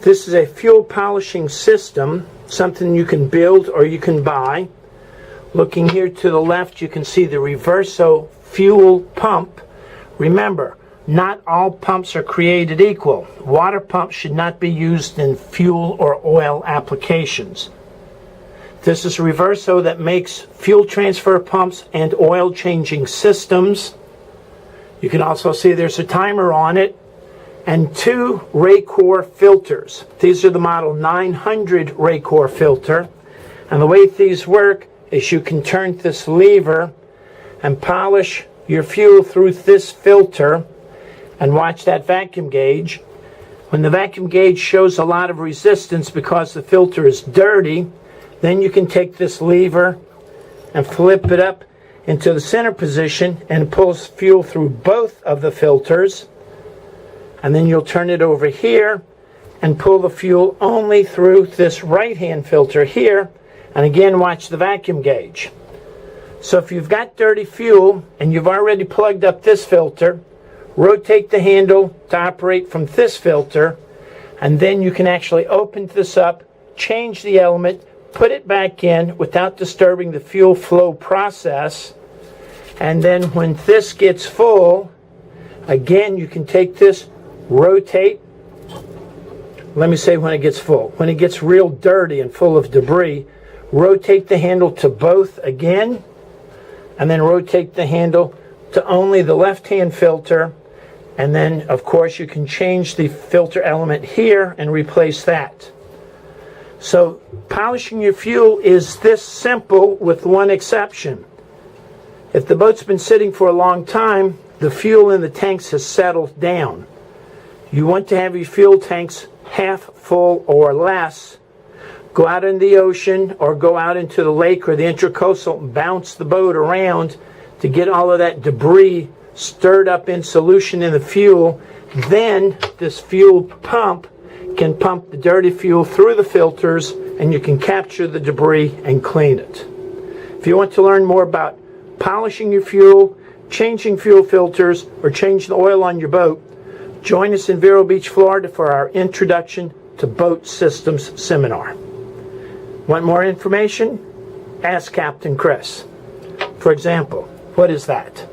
This is a fuel polishing system, something you can build or you can buy. Looking here to the left, you can see the Reverso fuel pump. Remember, not all pumps are created equal. Water pumps should not be used in fuel or oil applications. This is Reverso that makes fuel transfer pumps and oil changing systems. You can also see there's a timer on it and 2 Raycor filters. These are the model 900 Raycor filter. And the way these work is you can turn this lever and polish your fuel through this filter and watch that vacuum gauge. When the vacuum gauge shows a lot of resistance because the filter is dirty, then you can take this lever and flip it up into the center position and it pulls fuel through both of the filters. And then you'll turn it over here and pull the fuel only through this right-hand filter here. And again, watch the vacuum gauge. So if you've got dirty fuel and you've already plugged up this filter, rotate the handle to operate from this filter, and then you can actually open this up, change the element, put it back in without disturbing the fuel flow process. And then when this gets full, again, you can take this, rotate. Let me say when it gets full. When it gets real dirty and full of debris, rotate the handle to both again, and then rotate the handle to only the left-hand filter. And then, of course, you can change the filter element here and replace that. So polishing your fuel is this simple with one exception. If the boat's been sitting for a long time, the fuel in the tanks has settled down. You want to have your fuel tanks half full or less. Go out in the ocean or go out into the lake or the intracoastal and bounce the boat around to get all of that debris stirred up in solution in the fuel. Then this fuel pump can pump the dirty fuel through the filters and you can capture the debris and clean it. If you want to learn more about polishing your fuel, changing fuel filters, or changing the oil on your boat, join us in Vero Beach, Florida for our Introduction to Boat Systems seminar. Want more information? Ask Captain Chris. For example, what is that?